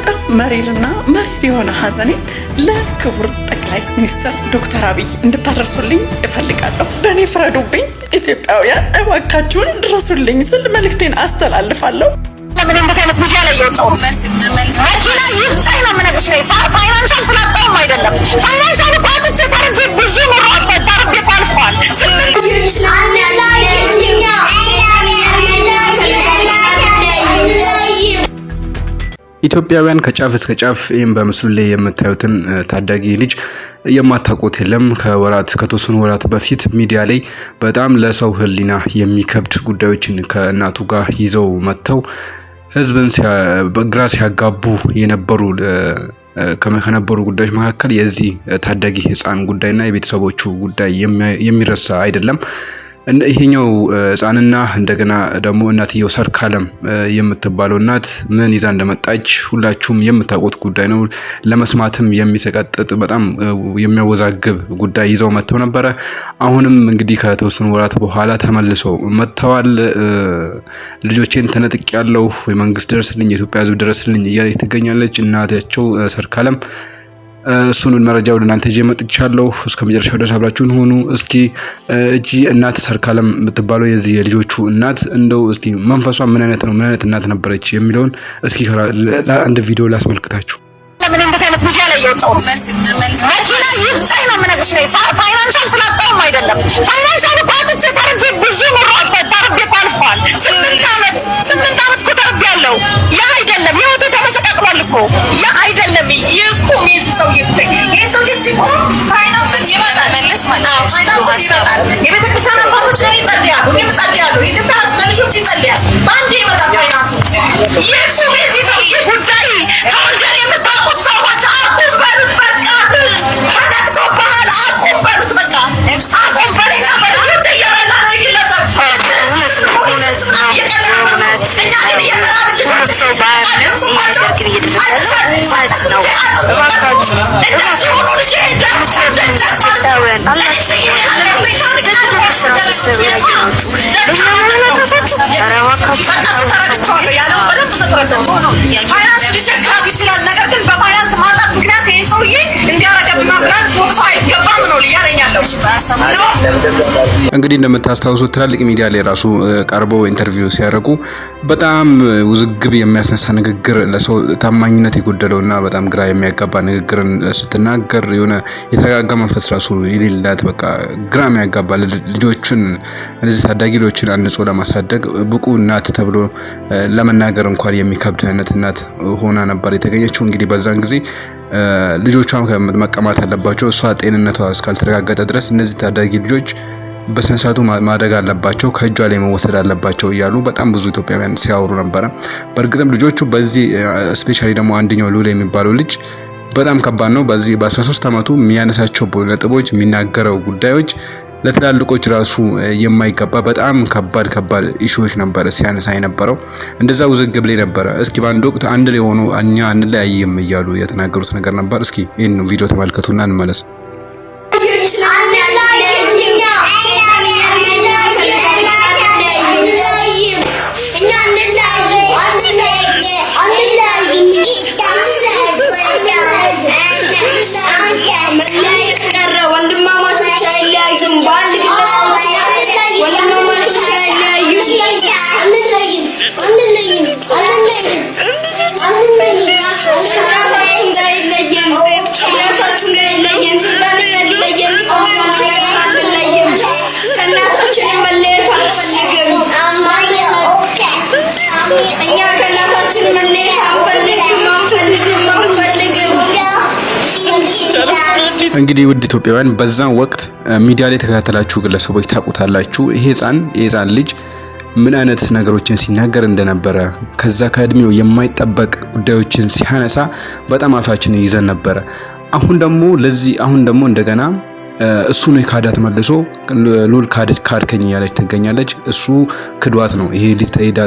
በጣም መሪር የሆነ ሀዘኔን ለክቡር ጠቅላይ ሚኒስትር ዶክተር አብይ እንድታደርሱልኝ እፈልጋለሁ። በእኔ ፍረዱብኝ ኢትዮጵያውያን፣ እባካችሁን ድረሱልኝ ስል መልእክቴን አስተላልፋለሁ። ለምን እንደዚህ አይነት ሚዲያ ላይ የወጣው መኪና ይፍጫኝ ነው የምነግርሽ። ፋይናንሻል ስላጣውም አይደለም። ፋይናንሻል ቋጥቼ ተርፌ ብዙ ኑሮ ተርፌ አልፏል። ኢትዮጵያውያን ከጫፍ እስከ ጫፍ ይህም በምስሉ ላይ የምታዩትን ታዳጊ ልጅ የማታውቁት የለም። ከተወሰኑ ወራት በፊት ሚዲያ ላይ በጣም ለሰው ሕሊና የሚከብድ ጉዳዮችን ከእናቱ ጋር ይዘው መጥተው ህዝብን በግራ ሲያጋቡ ከነበሩ ጉዳዮች መካከል የዚህ ታዳጊ ህፃን ጉዳይና የቤተሰቦቹ ጉዳይ የሚረሳ አይደለም። ይሄኛው ህፃንና እንደገና ደግሞ እናትየው ሰርካለም የምትባለው እናት ምን ይዛ እንደመጣች ሁላችሁም የምታውቁት ጉዳይ ነው። ለመስማትም የሚሰቀጥጥ በጣም የሚያወዛግብ ጉዳይ ይዘው መጥተው ነበረ። አሁንም እንግዲህ ከተወሰኑ ወራት በኋላ ተመልሰው መጥተዋል። ልጆቼን ተነጥቄያለሁ፣ የመንግስት ድረስልኝ፣ የኢትዮጵያ ህዝብ ድረስልኝ እያለች ትገኛለች እናታቸው ሰርካለም። እሱን መረጃ ወደ እናንተ ይዤ መጥቻለሁ። እስከ መጨረሻው ድረስ አብራችሁን ሆኑ። እስኪ እጂ እናት ሰርካለም የምትባለው የዚህ የልጆቹ እናት እንደው እስኪ መንፈሷ ምን አይነት ነው፣ ምን አይነት እናት ነበረች የሚለውን እስኪ አንድ ቪዲዮ ላስመልክታችሁ። ለምን እንደዚህ አይነት ሚዲያ ላይ የወጣው መኪና ይፍጫኝ ነው የምነግርሽ። ፋይናንሻል ስላጣውም አይደለም። ፋይናንሻል ቋጥቼ ተርፌ ብዙ ኑሮ ተርፌ አልፏል። 8 ዓመት እኮ ተርፌያለሁ። ያ አይደለም ህይወቴ ተመሰቃቅሏል እኮ ያ አይደለም ይቁም። ይህ ሰውዬ ሲቆም ፋይናንስ ይመጣል። የቤተክርስቲያን አባቶች ለኔ ይጸልያሉ፣ እኔም እጸልያለሁ። የኢትዮጵያ ህዝብ ለልጆች ይጸልያል። በአንዴ ይመጣል ፋይናንሱ። ይቁም የዚህ ሰውዬ ጉዳይ። ከወንጀል የምታውቁት ሰዎች አቁም በሉት በቃ። ተነቅቶብሃል፣ አቁም በሉት በቃ። አቁም በሉት በልጆች እየበላ ነው ይግለሰብ እንግዲህ እንደምታስታውሱት ትላልቅ ሚዲያ ላይ ራሱ ቀርበው ኢንተርቪው ሲያደርጉ በጣም ውዝግብ የሚያስነሳ ንግግር፣ ለሰው ታማኝነት የጎደለውና በጣም ግራ የሚያጋባ ንግግርን ስትናገር የሆነ የተረጋጋ መንፈስ ራሱ የሌላት በቃ ግራ የሚያጋባ ልጆችን እነዚህ ታዳጊ ልጆችን አንጾ ለማሳደግ ብቁ እናት ተብሎ ለመናገር እንኳን የሚከብድ አይነት እናት ሆና ነበር የተገኘችው። እንግዲህ በዛን ጊዜ ልጆቿም መቀማት አለባቸው። እሷ ጤንነቷ እስካልተረጋገጠ ድረስ እነዚህ ታዳጊ ልጆች በሰንሳቱ ማደግ አለባቸው፣ ከእጇ ላይ መወሰድ አለባቸው እያሉ በጣም ብዙ ኢትዮጵያውያን ሲያወሩ ነበረ። በእርግጥም ልጆቹ በዚህ ስፔሻሊ ደግሞ አንደኛው ሉላ የሚባለው ልጅ በጣም ከባድ ነው። በዚህ በ13 ዓመቱ የሚያነሳቸው ነጥቦች፣ የሚናገረው ጉዳዮች ለትላልቆች ራሱ የማይገባ በጣም ከባድ ኢሹዎች ነበረ ሲያነሳ የነበረው። እንደዛ ውዝግብ ላይ ነበረ። እስኪ በአንድ ወቅት አንድ ላይ ሆኖ እኛ አንለያይም እያሉ የተናገሩት ነገር ነበር። እስኪ ይህን ቪዲዮ ተመልከቱና እንመለስ። እንግዲህ ውድ ኢትዮጵያውያን በዛን ወቅት ሚዲያ ላይ ተከታተላችሁ ግለሰቦች ታውቁታላችሁ። ይሄ ህፃን ልጅ ምን አይነት ነገሮችን ሲናገር እንደነበረ ከዛ ከእድሜው የማይጠበቅ ጉዳዮችን ሲያነሳ በጣም አፋችን ይዘን ነበረ። አሁን ደግሞ እንደገና እሱ ነው ካዳት መልሶ ሉል ካድከኝ እያለች ትገኛለች። እሱ ክዷት ነው። ይሄ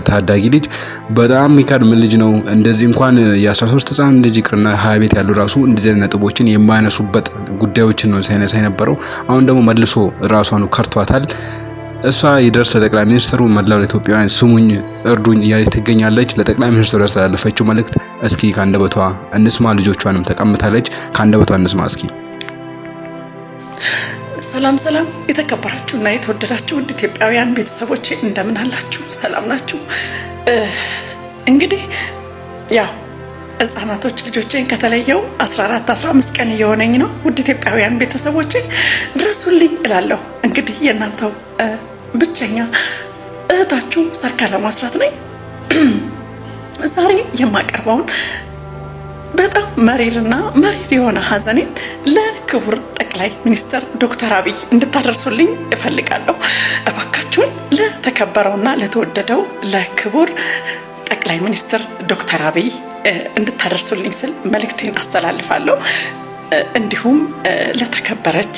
ታዳጊ ልጅ በጣም የሚካድም ልጅ ነው። እንደዚህ እንኳን የ13 ህፃን ልጅ ይቅርና 20 ቤት ያሉ ራሱ እንደዚህ ነጥቦችን የማያነሱበት ጉዳዮችን ነው ሳይነሳ የነበረው። አሁን ደግሞ መልሶ ራሷን ከርቷታል። እሷ ይደርስ ለጠቅላይ ሚኒስትሩ መላው ኢትዮጵያውያን ስሙኝ እርዱኝ እያለች ትገኛለች። ለጠቅላይ ሚኒስትሩ ያስተላለፈችው መልእክት እስኪ ካንደበቷ እንስማ። ልጆቿንም ተቀምጣለች፣ ካንደበቷ እንስማ እስኪ። ሰላም ሰላም፣ የተከበራችሁና የተወደዳችሁ ውድ ኢትዮጵያውያን ቤተሰቦቼ እንደምን አላችሁ? ሰላም ናችሁ? እንግዲህ ያው ህጻናቶች ልጆቼን ከተለየው 14-15 ቀን እየሆነኝ ነው። ውድ ኢትዮጵያውያን ቤተሰቦቼ ድረሱልኝ እላለሁ። እንግዲህ የእናንተው ብቸኛ እህታችሁ ሰርካለም አስራት ነኝ። ዛሬ የማቀርበውን በጣም መሪር የሆነ ሀዘኔን ለክቡር ጠቅላይ ሚኒስትር ዶክተር አብይ እንድታደርሱልኝ እፈልጋለሁ። እባካችሁን ለተከበረውና ለተወደደው ለክቡር ጠቅላይ ሚኒስትር ዶክተር አብይ እንድታደርሱልኝ ስል መልእክቴን አስተላልፋለሁ። እንዲሁም ለተከበረች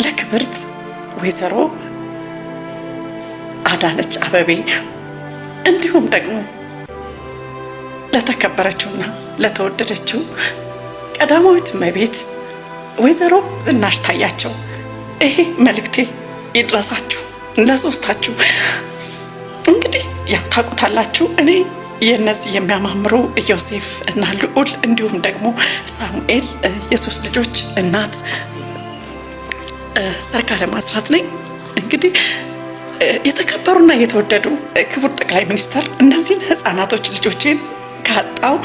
ለክብርት ወይዘሮ አዳነች አቤቤ እንዲሁም ደግሞ ለተከበረችውና ለተወደደችው ቀዳማዊት እመቤት ወይዘሮ ዝናሽ ታያቸው ይሄ መልእክቴ ይድረሳችሁ ለሶስታችሁ። እንግዲህ ያው ታውቁታላችሁ እኔ የነዚህ የሚያማምሩ ዮሴፍ እና ልዑል እንዲሁም ደግሞ ሳሙኤል የሶስት ልጆች እናት ሰርካለም አስራት ነኝ። እንግዲህ የተከበሩና የተወደዱ ክቡር ጠቅላይ ሚኒስትር እነዚህን ህፃናቶች ልጆቼን ካጣው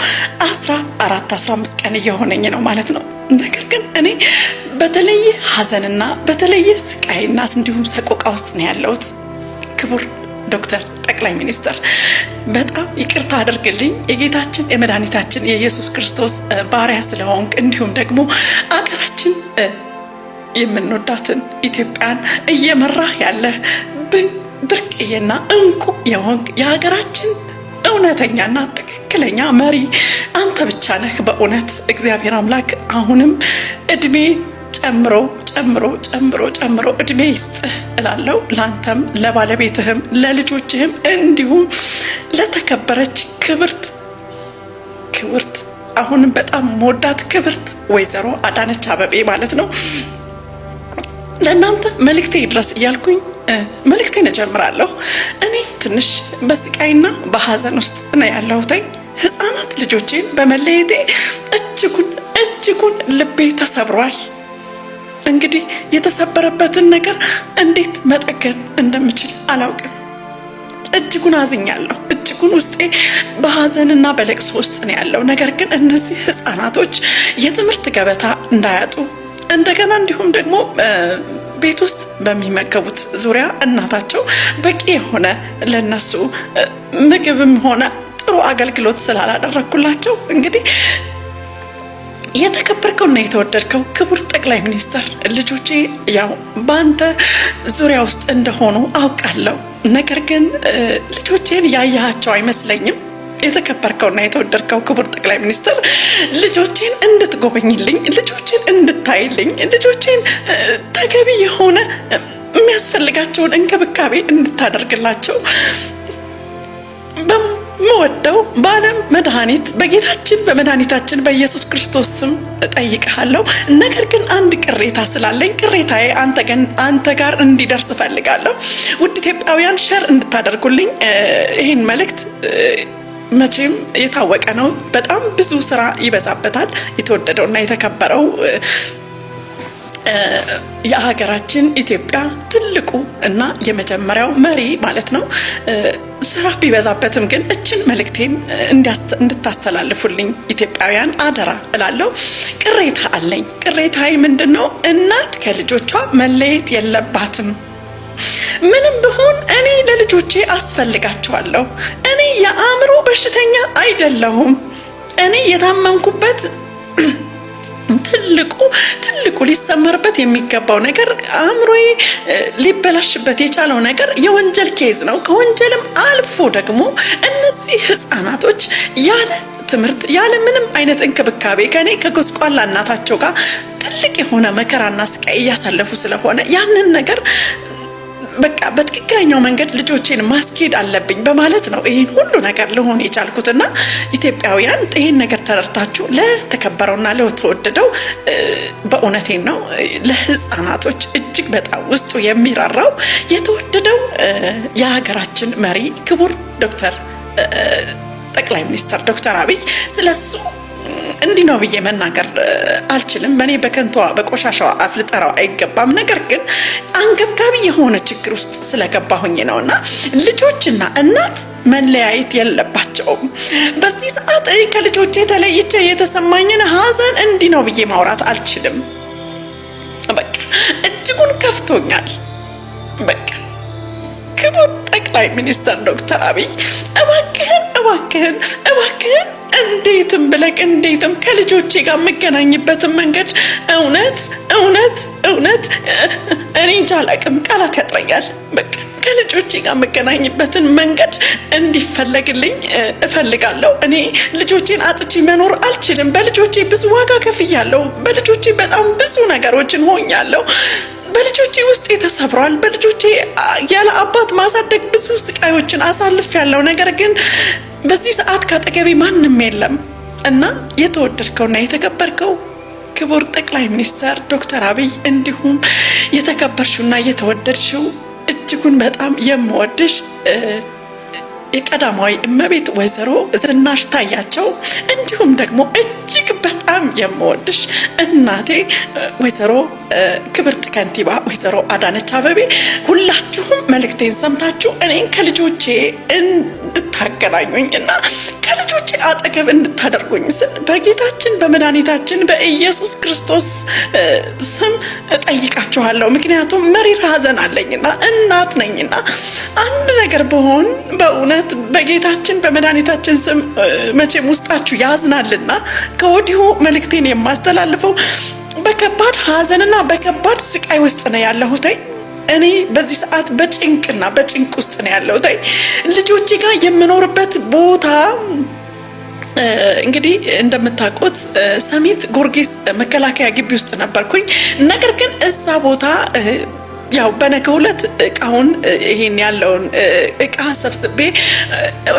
14-15 ቀን እየሆነኝ ነው ማለት ነው። ነገር ግን እኔ በተለየ ሀዘንና በተለየ ስቃይና እንዲሁም ሰቆቃ ውስጥ ነው ያለሁት። ክቡር ዶክተር ጠቅላይ ሚኒስትር በጣም ይቅርታ አድርግልኝ። የጌታችን የመድኃኒታችን የኢየሱስ ክርስቶስ ባሪያ ስለሆንክ እንዲሁም ደግሞ አገራችን የምንወዳትን ኢትዮጵያን እየመራህ ያለ ብርቅዬና እንቁ የሆንክ የሀገራችን እውነተኛና ትክክለኛ መሪ አንተ ብቻ ነህ። በእውነት እግዚአብሔር አምላክ አሁንም እድሜ ጨምሮ እድሜ ይስጥህ እላለሁ። ለአንተም ለባለቤትህም ለልጆችህም እንዲሁም ለተከበረች ክብርት አሁንም በጣም መወዳት ክብርት ወይዘሮ አዳነች አቤቤ ማለት ነው። ለእናንተ መልእክቴ ይድረስ እያልኩኝ መልእክቴን እጀምራለሁ። እኔ ትንሽ በስቃይና በሀዘን ውስጥ ነው ያለሁት። ህፃናት ልጆቼን በመለየቴ እጅጉን ልቤ ተሰብሯል። እንግዲህ የተሰበረበትን ነገር እንዴት መጠገን እንደምችል አላውቅም። እጅጉን አዝኛለሁ። እጅጉን ውስጤ በሀዘንና በለቅሶ ውስጥ ነው ያለው። ነገር ግን እነዚህ ህፃናቶች የትምህርት ገበታ እንዳያጡ እንደገና እንዲሁም ደግሞ ቤት ውስጥ በሚመገቡት ዙሪያ እናታቸው በቂ የሆነ ለነሱ ምግብም ሆነ ጥሩ አገልግሎት ስላላደረኩላቸው እንግዲህ የተከበርከውና የተወደድከው ክቡር ጠቅላይ ሚኒስትር ልጆቼ ያው በአንተ ዙሪያ ውስጥ እንደሆኑ አውቃለሁ። ነገር ግን ልጆቼን ያያቸው አይመስለኝም። የተከበርከውና የተወደድከው ክቡር ጠቅላይ ሚኒስትር ልጆቼን እንድትጎበኝልኝ፣ ልጆቼን እንድታይልኝ፣ ልጆቼን ተገቢ የሆነ የሚያስፈልጋቸውን እንክብካቤ እንድታደርግላቸው በምወደው በዓለም መድኃኒት በጌታችን በመድኃኒታችን በኢየሱስ ክርስቶስ ስም እጠይቅሃለሁ። ነገር ግን አንድ ቅሬታ ስላለኝ ቅሬታዬ አንተ ጋር እንዲደርስ እፈልጋለሁ። ውድ ኢትዮጵያውያን ሸር እንድታደርጉልኝ ይህን መልእክት መቼም የታወቀ ነው። በጣም ብዙ ስራ ይበዛበታል። የተወደደውና የተከበረው የሀገራችን ኢትዮጵያ ትልቁ እና የመጀመሪያው መሪ ማለት ነው። ስራ ቢበዛበትም ግን እችን መልእክቴን እንድታስተላልፉልኝ ኢትዮጵያውያን አደራ እላለሁ። ቅሬታ አለኝ። ቅሬታዬ ምንድነው? እናት ከልጆቿ መለየት የለባትም። ምንም ቢሆን እኔ ለልጆቼ አስፈልጋቸዋለሁ። እኔ የአእምሮ በሽተኛ አይደለሁም። እኔ የታመምኩበት ትልቁ ሊሰመርበት የሚገባው ነገር አእምሮዬ ሊበላሽበት የቻለው ነገር የወንጀል ኬዝ ነው። ከወንጀልም አልፎ ደግሞ እነዚህ ህፃናቶች ያለ ትምህርት ያለ ምንም አይነት እንክብካቤ ከኔ ከጎስቋላ እናታቸው ጋር ትልቅ የሆነ መከራና ስቃይ እያሳለፉ ስለሆነ ያንን ነገር በቃ በትክክለኛው መንገድ ልጆቼን ማስኬድ አለብኝ በማለት ነው ይሄን ሁሉ ነገር ለሆነ የቻልኩትና ኢትዮጵያውያን ይሄን ነገር ተረድታችሁ ለተከበረውና ለተወደደው በእውነቴን ነው ለህፃናቶች እጅግ በጣም ውስጡ የሚራራው የተወደደው የሀገራችን መሪ ክቡር ዶክተር ጠቅላይ ሚኒስትር ዶክተር አብይ ስለሱ እንዲህ ነው ብዬ መናገር አልችልም። በኔ በከንቷ በቆሻሻዋ አፍ ልጠራው አይገባም። ነገር ግን አንገብጋቢ የሆነ ችግር ውስጥ ስለገባሁኝ ነውና ልጆችና እናት መለያየት የለባቸውም። በዚህ ሰዓት ከልጆቼ ተለይቼ የተሰማኝን ሀዘን እንዲህ ነው ብዬ ማውራት አልችልም። በቃ እጅጉን ከፍቶኛል። በቃ ክቡር ጠቅላይ ሚኒስትር ዶክተር አብይ እባክህን እባክህን እባክህን እንዴትም ብለህ እንዴትም ከልጆቼ ጋር የምገናኝበትን መንገድ እውነት እውነት እውነት እኔ እንጃ አላውቅም፣ ቃላት ያጥረኛል። በቃ ከልጆቼ ጋር የምገናኝበትን መንገድ እንዲፈለግልኝ እፈልጋለሁ። እኔ ልጆቼን አጥቼ መኖር አልችልም። በልጆቼ ብዙ ዋጋ ከፍያለሁ። በልጆቼ በጣም ብዙ ነገሮችን ሆኛለሁ። በልጆቼ ውስጥ ተሰብሯል። በልጆቼ ያለ አባት ማሳደግ ብዙ ስቃዮችን አሳልፌያለሁ። ነገር ግን በዚህ ሰዓት ካጠገቤ ማንም የለም እና የተወደድከውና የተከበርከው ክቡር ጠቅላይ ሚኒስትር ዶክተር አብይ እንዲሁም የተከበርሽውና የተወደድሽው እጅጉን በጣም የምወድሽ የቀዳማዊ እመቤት ወይዘሮ ዝናሽ ታያቸው እንዲሁም ደግሞ እጅግ በጣም የምወድሽ እናቴ ወይዘሮ ክብርት ከንቲባ ወይዘሮ አዳነች አቤቤ ሁላችሁም መልእክቴን ሰምታችሁ እኔን ከልጆቼ እንድታገናኙኝ እና ከልጆቼ አጠገብ እንድታደርጉኝ ስል በጌታችን በመድኃኒታችን በኢየሱስ ክርስቶስ ስም እጠይቃችኋለሁ። ምክንያቱም መሪር ሐዘን አለኝና እናት ነኝና አንድ ነገር በሆን በእውነት በጌታችን በመድኃኒታችን ስም መቼም ውስጣችሁ ያዝናልና ከወዲሁ መልእክቴን የማስተላልፈው በከባድ ሐዘንና በከባድ ስቃይ ውስጥ ነው ያለሁት። እኔ በዚህ ሰዓት በጭንቅና በጭንቅ ውስጥ ነው ያለሁት። ልጆቼ ጋር የምኖርበት ቦታ እንግዲህ እንደምታውቁት ሰሚት ጊዮርጊስ መከላከያ ግቢ ውስጥ ነበርኩኝ። ነገር ግን እዛ ቦታ ያው በነገው ዕለት እቃውን ይሄን ያለውን እቃ ሰብስቤ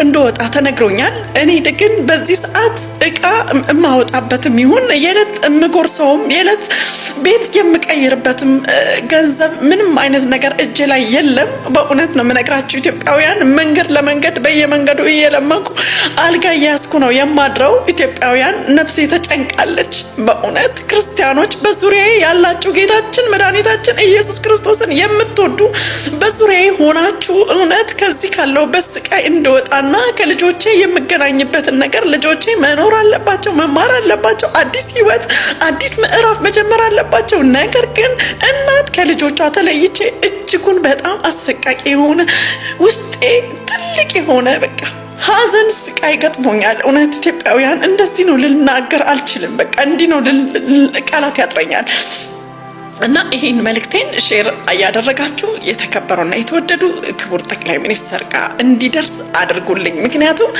እንደወጣ ተነግሮኛል። እኔ ግን በዚህ ሰዓት እቃ የማወጣበትም ይሁን የዕለት የምጎርሰውም የዕለት ቤት የምቀይርበትም ገንዘብ ምንም አይነት ነገር እጄ ላይ የለም። በእውነት ነው የምነግራችሁ ኢትዮጵያውያን፣ መንገድ ለመንገድ በየመንገዱ እየለመንኩ አልጋ እያያዝኩ ነው የማድረው። ኢትዮጵያውያን ነፍሴ ተጨንቃለች። በእውነት ክርስቲያኖች በዙሪያዬ ያላችሁ ጌታችን መድኃኒታችን ኢየሱስ ክርስቶስ የምትወዱ በዙሪያዬ ሆናችሁ እውነት ከዚህ ካለውበት ስቃይ እንደወጣና ከልጆቼ የምገናኝበትን ነገር ልጆቼ መኖር አለባቸው፣ መማር አለባቸው፣ አዲስ ህይወት አዲስ ምዕራፍ መጀመር አለባቸው። ነገር ግን እናት ከልጆቿ ተለይቼ እጅጉን በጣም አሰቃቂ የሆነ ውስጤ ትልቅ የሆነ በቃ ሐዘን ስቃይ ገጥሞኛል። እውነት ኢትዮጵያውያን እንደዚህ ነው ልናገር አልችልም። በቃ እንዲህ ነው ቃላት ያጥረኛል። እና ይሄን መልእክቴን ሼር ያደረጋችሁ የተከበሩና የተወደዱ ክቡር ጠቅላይ ሚኒስትር ጋር እንዲደርስ አድርጉልኝ። ምክንያቱም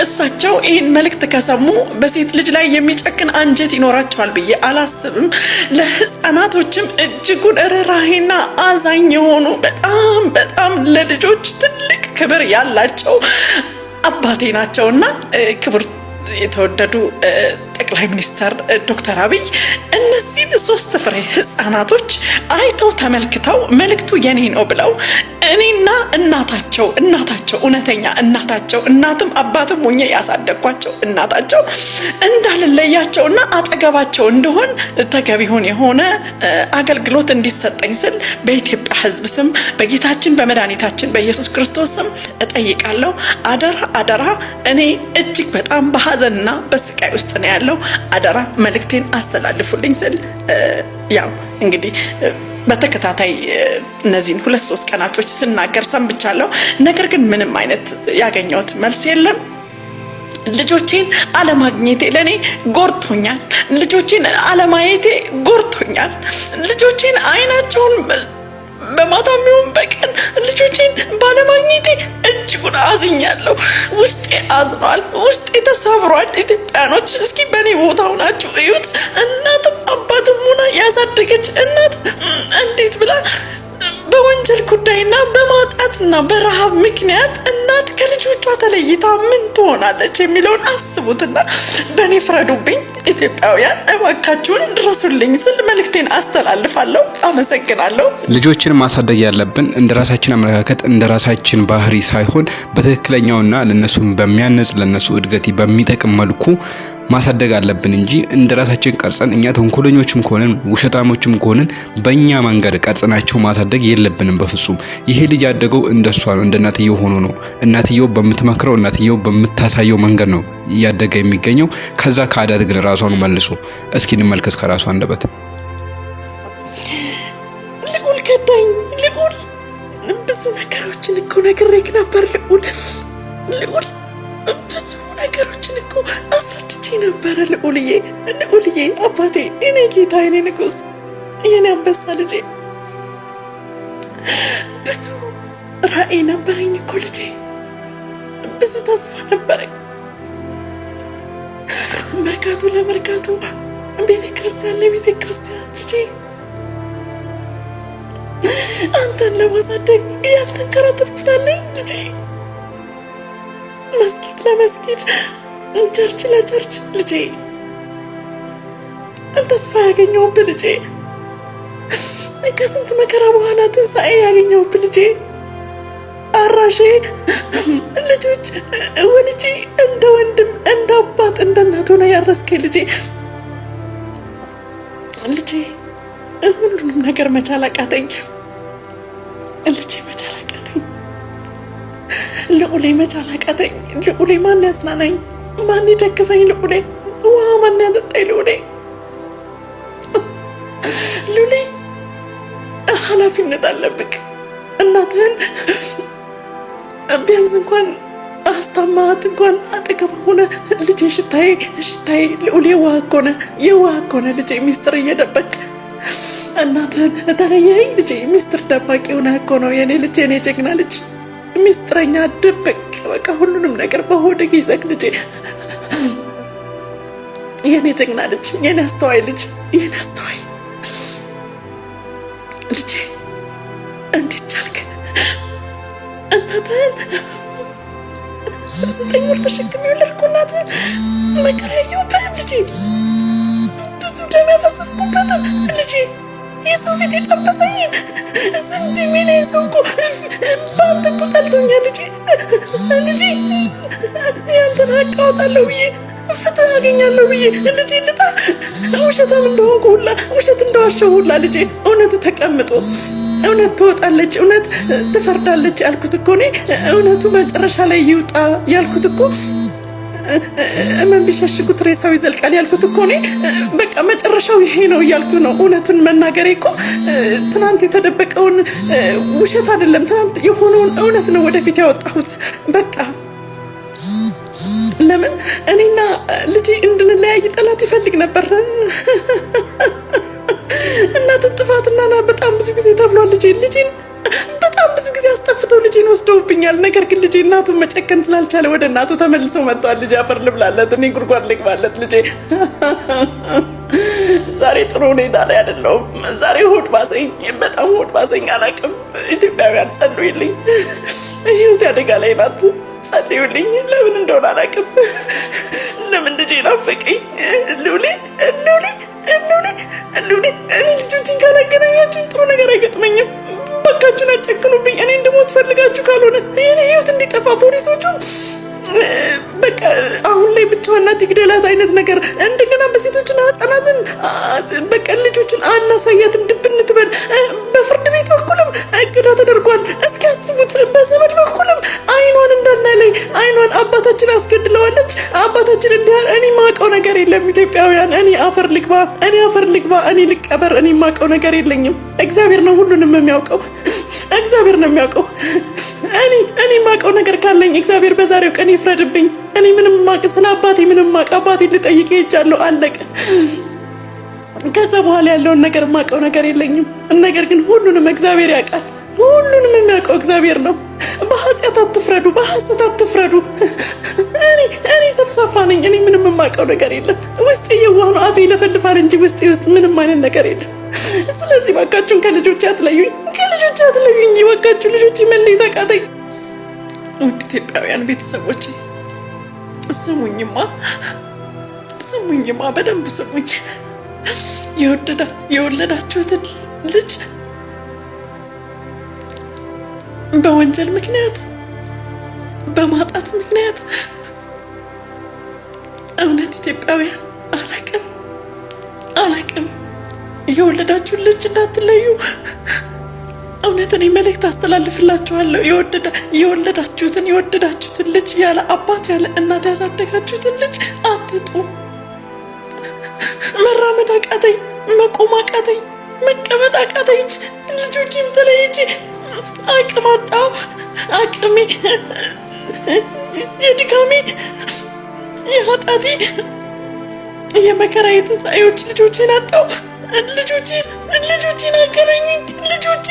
እሳቸው ይሄን መልእክት ከሰሙ በሴት ልጅ ላይ የሚጨክን አንጀት ይኖራቸዋል ብዬ አላስብም። ለህፃናቶችም እጅጉን ርህራሄና አዛኝ የሆኑ በጣም በጣም ለልጆች ትልቅ ክብር ያላቸው አባቴ ናቸውና ክቡር የተወደዱ ጠቅላይ ሚኒስትር ዶክተር አብይ እነዚህን 3 ፍሬ ህፃናቶች አይተው ተመልክተው መልእክቱ የኔ ነው ብለው እኔና እናታቸው እውነተኛ እናታቸው እናትም አባትም ሆኜ ያሳደግኳቸው እናታቸው እንዳልለያቸውና አጠገባቸው እንደሆን ተገቢውን የሆነ አገልግሎት እንዲሰጠኝ ስል በኢትዮጵያ ህዝብ ስም በጌታችን በመድኃኒታችን በኢየሱስ ክርስቶስ ስም እጠይቃለሁ። አደራ አደራ። እኔ እጅግ በጣም በሐዘንና በስቃይ ውስጥ ነው ያለው። አደራ መልእክቴን አስተላልፉልኝ ስል ያው እንግዲህ በተከታታይ እነዚህን 2-3 ቀናቶች ስናገር ሰንብቻለሁ። ነገር ግን ምንም አይነት ያገኘሁት መልስ የለም። ልጆቼን አለማግኘቴ ለኔ ጎርቶኛል። ልጆቼን አለማየቴ ጎርቶኛል። ልጆቼን አይናቸውን በማታም ይሁን በቀን ልጆቼን ባለማግኘቴ እጅጉን አዝኛለሁ። ውስጤ አዝኗል። ውስጤ ተሰብሯል። ኢትዮጵያኖች እስኪ በኔ ቦታ ሆናችሁ እዩት። እናትም አባትም ሆና ያሳደገች እናት እንዴት ብላ በወንጀል ጉዳይና በማጣትና በረሃብ ምክንያት እናት ከልጆቿ ተለይታ ምን ትሆናለች የሚለውን አስቡትና በእኔ ፍረዱብኝ። ኢትዮጵያውያን እባካችሁን ድረሱልኝ ስል መልእክቴን አስተላልፋለሁ። አመሰግናለሁ። ልጆችን ማሳደግ ያለብን እንደ ራሳችን አመለካከት እንደ ራሳችን ባህሪ ሳይሆን በትክክለኛውና ለነሱ በሚያነጽ ለነሱ እድገት በሚጠቅም መልኩ ማሳደግ አለብን እንጂ እንደ ራሳችን ቀርጸን እኛ ተንኮለኞችም ከሆነን ውሸታሞችም ከሆነን በእኛ መንገድ ቀርጸናቸው ማሳደግ የለብንም በፍጹም። ይሄ ልጅ ያደገው እንደሷ ነው፣ እንደ እናትየው ሆኖ ነው። እናትየው በምትመክረው እናትየው በምታሳየው መንገድ ነው እያደገ የሚገኘው። ከዛ ካዳት ግን ራሷን መልሶ እስኪ እንመልከት ከራሷ አንደበት። ልዑል ከዳኝ። ልዑል ብዙ ነገሮችን እኮ ነግሬክ ነበር። ልዑል ብዙ ነገሮችን እኮ አስረድቼ ነበረ። ልዑልዬ አባቴ፣ እኔ ጌታ፣ እኔ ንጉስ፣ የኔ አንበሳ ልጄ፣ ብዙ ራዕይ ነበረኝ እኮ ልጄ፣ ብዙ ተስፋ ነበረኝ። መርካቶ ለመርካቶ፣ ቤተ ክርስቲያን ለቤተ ክርስቲያን ልጄ፣ አንተን ለማሳደግ ያልተንከራተትኩት አለኝ ልጄ። መስጊድ ለመስጊድ፣ ቸርች ለቸርች ልጄ፣ ተስፋ ያገኘሁብህ ልጄ፣ ከስንት መከራ በኋላ ትንሣኤ ያገኘሁብህ ልጄ፣ አራሼ ልጆች ወልጄ እንደ ወንድም እንደ አባት እንደ እናት ሆነ ያረስከኝ ልጄ፣ ሁሉንም ነገር መቻል አቃተኝ ልጄ፣ መቻል አቃተኝ። ልዑሌ መቻል አቃተኝ። ልዑሌ ማን ያጽናናኝ? ማን ይደግፈኝ? ልዑሌ ውሃ ማን ያጠጣኝ? ልዑሌ ኃላፊነት አለብክ። እናትህን ቢያንስ እንኳን አስታማት እንኳን አጠገብ ሆነ ልጄ፣ ሽታዬ ልዑሌ የዋህ እኮ ነህ ልጄ፣ ሚስጥር እየደበቅ እናትህን ተለየኸኝ ልጄ፣ ሚስጥር ደባቂ ሆነህ እኮ ነው የኔ ልጅ፣ የኔ ጀግና ልጅ፣ ሚስጥረኛ ድብቅ፣ በቃ ሁሉንም ነገር በሆድህ ይዘህ ልጄ፣ የኔ ጀግና ልጅ፣ የኔ አስተዋይ ልጅ፣ የኔ አስተዋይ ልጄ፣ እንዴት ቻልክ? እናትህን 9 ወር ተሸክሜ የወለድኩ እናትህን መከራ ያየሁበት ልጄ፣ ብዙ ደም ያፈሰስኩበት ልጄ፣ የሰው ፊት የጠበሰኝ ስንት ሚሊዮን ሰው እኮ በአንተ እኮ ጠልቶኛል ልጄ፣ ያንተን ሀቅ አወጣለሁ ብዬ ፍትህ አገኛለሁ ብዬ ልጄ ልጣ ውሸታም እንደሆንኩ ሁላ ውሸት እንደዋሸሁ ሁላ ልጄ እውነቱ ተቀምጦ እውነት ትወጣለች፣ እውነት ትፈርዳለች ያልኩት እኮ እኔ እውነቱ መጨረሻ ላይ ይውጣ ያልኩት እኮ እመን ቢሸሽጉት ሬሳው ይዘልቃል ያልኩት እኮ እኔ በቃ መጨረሻው ይሄ ነው እያልኩ ነው። እውነቱን መናገሬ እኮ ትናንት የተደበቀውን ውሸት አይደለም፣ ትናንት የሆነውን እውነት ነው ወደፊት ያወጣሁት። በቃ ለምን እኔና ልጄ እንድንለያይ ጠላት ይፈልግ ነበር። እናት ጥፋትና በጣም ብዙ ጊዜ ተብሏል። ልጄን በጣም ብዙ ጊዜ አስጠፍተው ልጄን ወስደውብኛል። ነገር ግን ልጄ እናቱን መጨከን ስላልቻለ ወደ እናቱ ተመልሶ መጥቷል። ልጄ አፈር ልብላለት፣ እኔ ጉድጓድ ልግባለት። ልጄ ዛሬ ጥሩ ሁኔታ ላይ አይደለሁም። ዛሬ ሆድ ባሰኝ፣ በጣም ሆድ ባሰኝ። አላውቅም። ኢትዮጵያውያን ጸልዩልኝ፣ ህይወት አደጋ ላይ ናት። ጸልዩልኝ። ለምን እንደሆነ አላውቅም። ለምን ልጄ ናፈቀኝ። ልዑሌ እኔ ልጆችን ካላገናኛችሁ ጥሩ ነገር አይገጥመኝም። በቃችሁን አጨክኑብኝ። እኔ እንድሞት ፈልጋችሁ ካልሆነ የኔ ህይወት እንዲጠፋ ፖሊሶቹ በቃ አሁን ላይ ብቻዋን ናት ይግደላት አይነት ነገር እንደገና በሴቶችና ህጻናትን በቃ ልጆችን አናሳያትም፣ ድብን ትበል። በፍርድ ቤት በኩልም እገዳ ተደርጓል። እስኪ አስቡት። በዘመድ በኩልም አይኗን እንዳናለኝ አይኗን አባታችን አስገድለዋለች። አባታችን እንዲያል እኔ ማውቀው ነገር የለም። ኢትዮጵያውያን እኔ አፈር ልግባ፣ እኔ ልቀበር። እኔ ማውቀው ነገር የለኝም። እግዚአብሔር ነው ሁሉንም የሚያውቀው። እግዚአብሔር ነው የሚያውቀው። እኔ ማውቀው ነገር ካለኝ እግዚአብሔር በዛሬው ቀን ይፍረድብኝ። እኔ ምንም ማቅ ስለ አባቴ ምንም ማቅ አባቴ ልጠይቅ ሄጃለሁ። አለቀ። ከዛ በኋላ ያለውን ነገር የማውቀው ነገር የለኝም። ነገር ግን ሁሉንም እግዚአብሔር ያውቃል። ሁሉንም የሚያውቀው እግዚአብሔር ነው። በኃጢአት አትፍረዱ፣ በሐሰት አትፍረዱ። እኔ ሰፍሳፋ ነኝ። እኔ ምንም የማውቀው ነገር የለም። ውስጤ የዋህ ነው፣ አፌ ይለፈልፋል እንጂ ውስጤ ውስጥ ምንም አይነት ነገር የለም። ስለዚህ ባካችሁን ከልጆቼ አትለዩኝ፣ ከልጆቼ አትለዩኝ። ባካችሁ ልጆቼ መለየት አቃተኝ። ውድ ኢትዮጵያውያን ቤተሰቦቼ ስሙኝማ፣ በደንብ ስሙኝ። የወለዳችሁትን ልጅ በወንጀል ምክንያት በማጣት ምክንያት እውነት ኢትዮጵያውያን አላቅም የወለዳችሁን ልጅ እንዳትለዩ። እውነት እኔ መልእክት አስተላልፍላችኋለሁ። የወለዳችሁትን ልጅ ያለ አባት ያለ እናት ያሳደጋችሁትን ልጅ አትጡ። መራመድ አቃተኝ፣ መቆም አቃተኝ፣ መቀመጥ አቃተኝ። ልጆቼም ተለይቼ አቅም አጣሁ። አቅሜ፣ የድካሜ፣ የኃጢአቴ፣ የመከራዬ ትንሣኤዎች ልጆቼን አጣሁ። ልጆቼን አገናኙኝ። ልጆቼ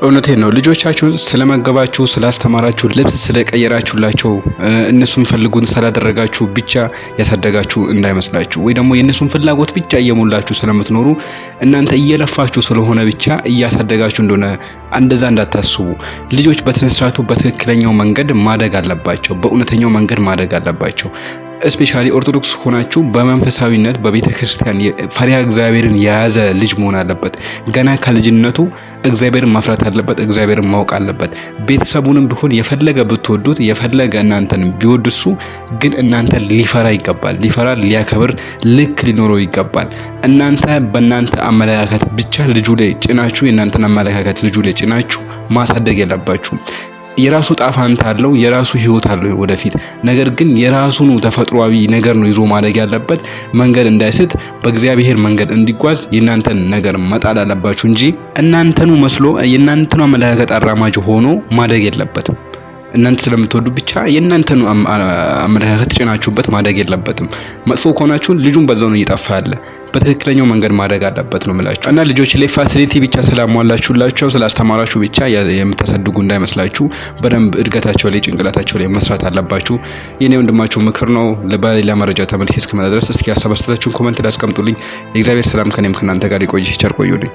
እውነቴን ነው። ልጆቻችሁን ስለመገባችሁ፣ ስላስተማራችሁ፣ ልብስ ስለቀየራችሁላቸው፣ እነሱ የሚፈልጉን ስላደረጋችሁ ብቻ ያሳደጋችሁ እንዳይመስላችሁ፣ ወይ ደግሞ የእነሱን ፍላጎት ብቻ እየሞላችሁ ስለምትኖሩ እናንተ እየለፋችሁ ስለሆነ ብቻ እያሳደጋችሁ እንደሆነ እንደዛ እንዳታስቡ። ልጆች በስነስርዓቱ በትክክለኛው መንገድ ማደግ አለባቸው። በእውነተኛው መንገድ ማደግ አለባቸው። እስፔሻሊ ኦርቶዶክስ ሆናችሁ በመንፈሳዊነት በቤተ ክርስቲያን ፈሪሃ እግዚአብሔርን የያዘ ልጅ መሆን አለበት። ገና ከልጅነቱ እግዚአብሔርን ማፍራት አለበት። እግዚአብሔርን ማወቅ አለበት። ቤተሰቡንም ቢሆን የፈለገ ብትወዱት የፈለገ እናንተን ቢወድሱ ግን እናንተ ሊፈራ ይገባል። ሊያከብር ልክ ሊኖረው ይገባል። እናንተ በእናንተ አመለካከት ብቻ ልጁ ላይ ጭናችሁ የእናንተን አመለካከት ልጁ ላይ ጭናችሁ ማሳደግ የለባችሁም። የራሱ ጣፋንታ አለው፣ የራሱ ህይወት አለው ወደፊት። ነገር ግን የራሱን ተፈጥሯዊ ነገር ነው ይዞ ማደግ ያለበት። መንገድ እንዳይስት በእግዚአብሔር መንገድ እንዲጓዝ የእናንተን ነገር መጣል አለባችሁ እንጂ እናንተኑ መስሎ የእናንተኑ አመለካከት አራማጅ ሆኖ ማደግ የለበትም። እናንተ ስለምትወዱ ብቻ የእናንተን አመለካከት ጭናችሁበት ማደግ የለበትም። መጥፎ ከሆናችሁ ልጁን በዛው ነው እየጠፋ ያለ። በትክክለኛው መንገድ ማደግ አለበት ነው የምላችሁ። እና ልጆች ላይ ፋሲሊቲ ብቻ ስላሟላችሁላቸው ስላስተማራችሁ ብቻ የምታሳድጉ እንዳይመስላችሁ። በደንብ እድገታቸው ላይ ጭንቅላታቸው ላይ መስራት አለባችሁ። የኔ ወንድማችሁ ምክር ነው። በሌላ መረጃ ተመልሼ እስክመጣ ድረስ እስኪ ሀሳብ አስተያየታችሁን ኮሜንት ላይ አስቀምጡልኝ። የእግዚአብሔር ሰላም ከኔም ከእናንተ ጋር ይቆይ። ቸር ቆዩልኝ።